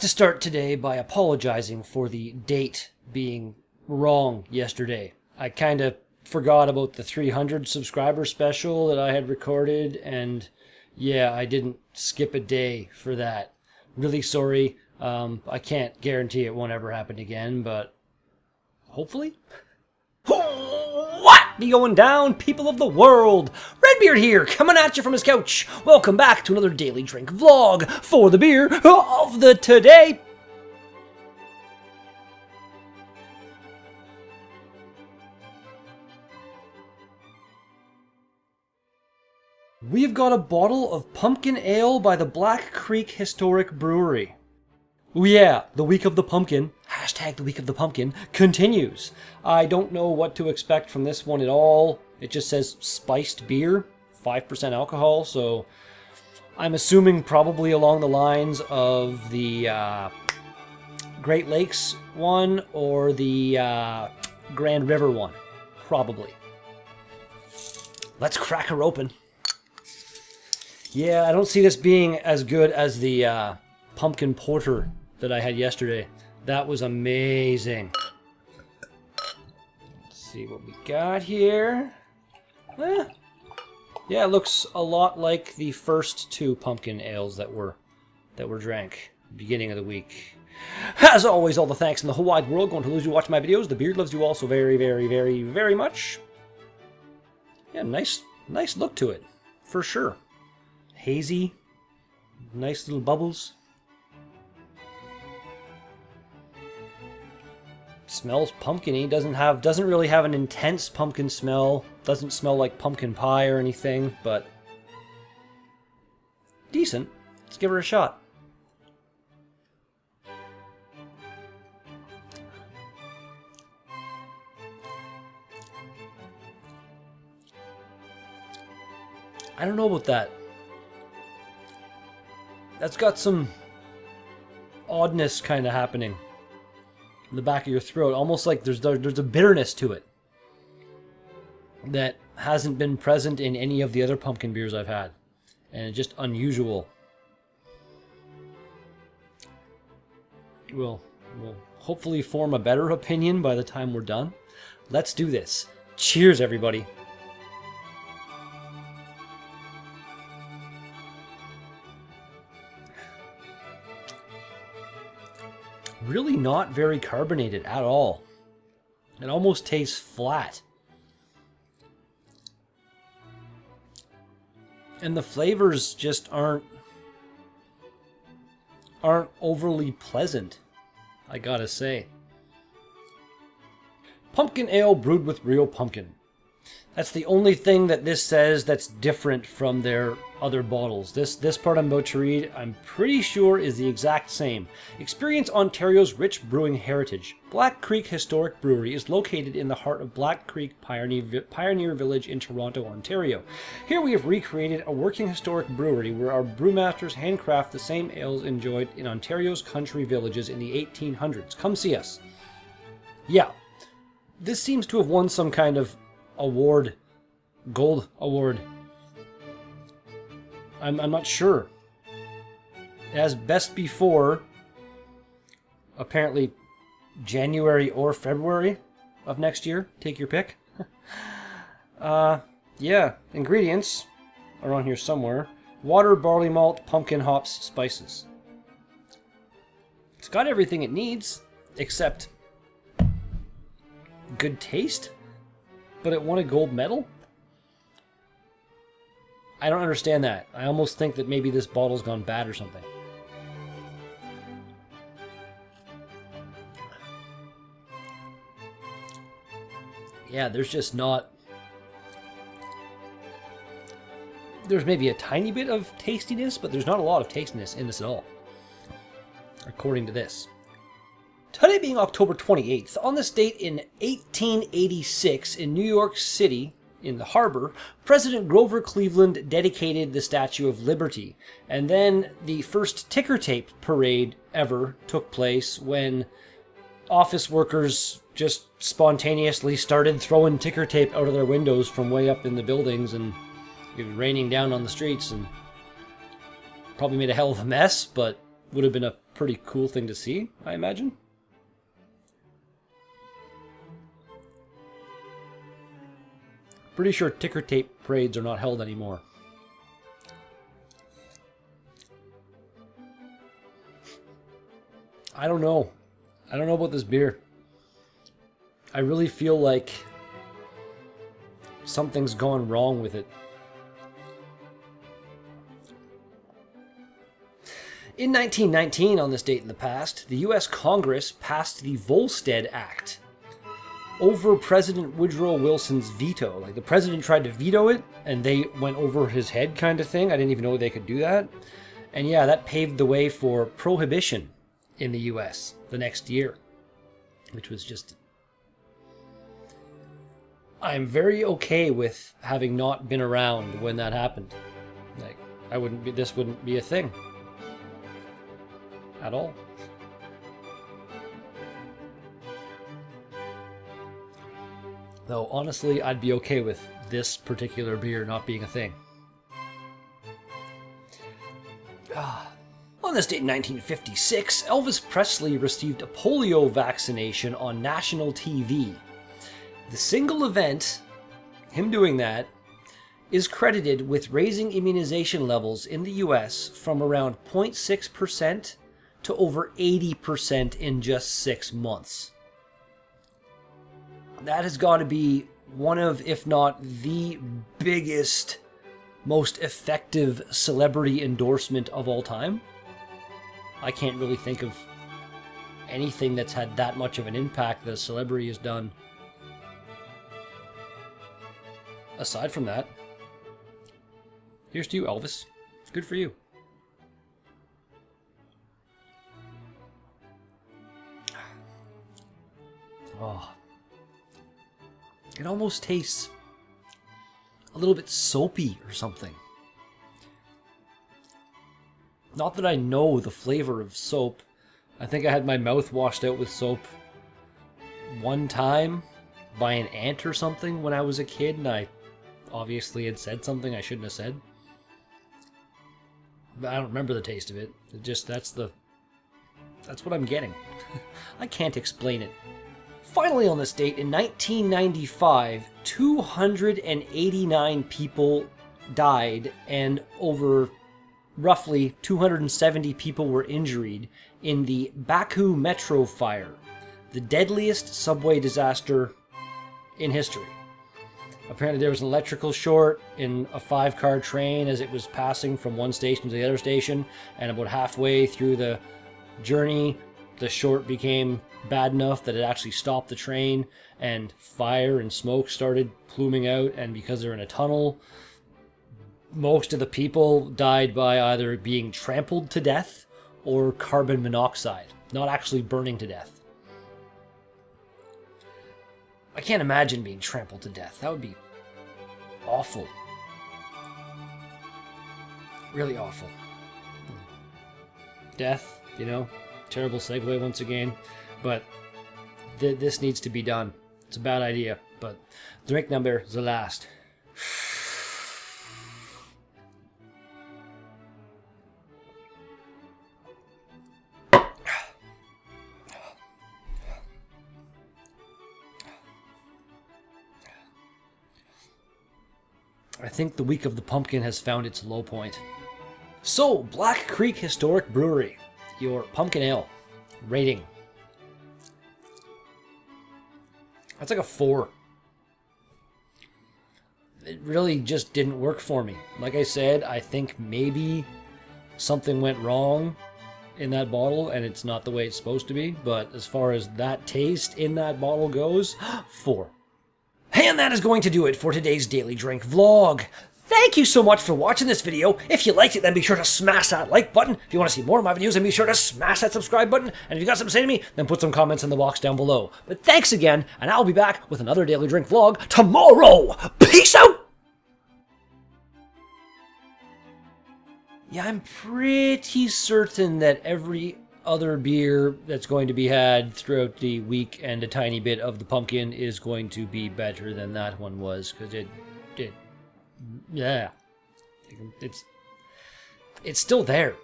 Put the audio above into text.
to start today by apologizing for the date being wrong yesterday. I kind of forgot about the 300 subscriber special that I had recorded, and yeah, I didn't skip a day for that. Really sorry. I can't guarantee it won't ever happen again, but hopefully. What be going down, people of the world? Redbeard here, coming at you from his couch. Welcome back to another daily drink vlog for the beer of the today. We've got a bottle of pumpkin ale by the Black Creek Historic Brewery. Oh yeah, the week of the pumpkin, hashtag the week of the pumpkin, continues. I don't know what to expect from this one at all. It just says spiced beer, 5% alcohol, so I'm assuming probably along the lines of the Great Lakes one or the Grand River one, probably. Let's crack her open. Yeah, I don't see this being as good as the pumpkin porter that I had yesterday. That was amazing. Let's see what we got here. Yeah, it looks a lot like the first two pumpkin ales that were drank beginning of the week. As always, all the thanks in the whole wide world going to those who watch my videos. The beard loves you all so very, very, very, very much. Yeah, nice look to it, for sure. Hazy, nice little bubbles. Smells pumpkin-y. Doesn't really have an intense pumpkin smell. Doesn't smell like pumpkin pie or anything, but decent. Let's give her a shot. I don't know about that. That's got some oddness kind of happening in the back of your throat. Almost like there's a bitterness to it that hasn't been present in any of the other pumpkin beers I've had. And it's just unusual. We'll hopefully form a better opinion by the time we're done. Let's do this. Cheers, everybody. Really not very carbonated at all. It almost tastes flat. And the flavors just aren't overly pleasant, I gotta say. Pumpkin ale brewed with real pumpkin. That's the only thing that this says that's different from their other bottles. This part I'm about to read, I'm pretty sure is the exact same. Experience Ontario's rich brewing heritage. Black Creek Historic Brewery is located in the heart of Black Creek Pioneer Village in Toronto, Ontario. Here we have recreated a working historic brewery where our brewmasters handcraft the same ales enjoyed in Ontario's country villages in the 1800s. Come see us. Yeah, this seems to have won some kind of award, gold award. I'm not sure. It has best before, apparently January or February of next year. Take your pick. Yeah, ingredients are on here somewhere. Water, barley malt, pumpkin, hops, spices. It's got everything it needs, except good taste. But it won a gold medal? I don't understand that. I almost think that maybe this bottle's gone bad or something. Yeah, there's just not... There's maybe a tiny bit of tastiness, but there's not a lot of tastiness in this at all. According to this. Today being October 28th, on this date in 1886 in New York City, in the harbor, President Grover Cleveland dedicated the Statue of Liberty. And then the first ticker tape parade ever took place when office workers just spontaneously started throwing ticker tape out of their windows from way up in the buildings, and it was raining down on the streets and probably made a hell of a mess, but would have been a pretty cool thing to see, I imagine. Pretty sure ticker tape parades are not held anymore. I don't know. I don't know about this beer. I really feel like something's gone wrong with it. In 1919, on this date in the past, the US Congress passed the Volstead Act over President Woodrow Wilson's veto. Like, the president tried to veto it, and they went over his head kind of thing. I didn't even know they could do that. And yeah, that paved the way for prohibition in the US the next year, which was just... I'm very okay with having not been around when that happened. Like, this wouldn't be a thing. At all. Though, honestly, I'd be okay with this particular beer not being a thing. On this date in 1956, Elvis Presley received a polio vaccination on national TV. The single event, him doing that, is credited with raising immunization levels in the US from around 0.6% to over 80% in just 6 months. That has got to be one of, if not the biggest, most effective celebrity endorsement of all time. I can't really think of anything that's had that much of an impact that a celebrity has done. Aside from that, here's to you, Elvis. Good for you. Oh. It almost tastes a little bit soapy or something. Not that I know the flavor of soap. I think I had my mouth washed out with soap one time by an ant or something when I was a kid, and I obviously had said something I shouldn't have said. But I don't remember the taste of it. It just, that's what I'm getting. I can't explain it. Finally, on this date, in 1995, 289 people died and over roughly 270 people were injured in the Baku Metro fire, the deadliest subway disaster in history. Apparently there was an electrical short in a 5-car train as it was passing from one station to the other station, and about halfway through the journey, the short became bad enough that it actually stopped the train, and fire and smoke started pluming out, and because they're in a tunnel, most of the people died by either being trampled to death or carbon monoxide, not actually burning to death. I can't imagine being trampled to death. That would be awful. Really awful. Death, you know, terrible segue once again, but this needs to be done. It's a bad idea, but drink number the last. I think the week of the pumpkin has found its low point. So, Black Creek Historic Brewery, your pumpkin ale rating. That's like a 4. It really just didn't work for me. Like I said, I think maybe something went wrong in that bottle and it's not the way it's supposed to be, but as far as that taste in that bottle goes, 4. And that is going to do it for today's Daily Drink vlog. Thank you so much for watching this video. If you liked it, then be sure to smash that like button. If you want to see more of my videos, then be sure to smash that subscribe button. And if you got something to say to me, then put some comments in the box down below. But thanks again, and I'll be back with another Daily Drink vlog tomorrow. Peace out! Yeah, I'm pretty certain that every other beer that's going to be had throughout the week and a tiny bit of the pumpkin is going to be better than that one was, because yeah, it's still there.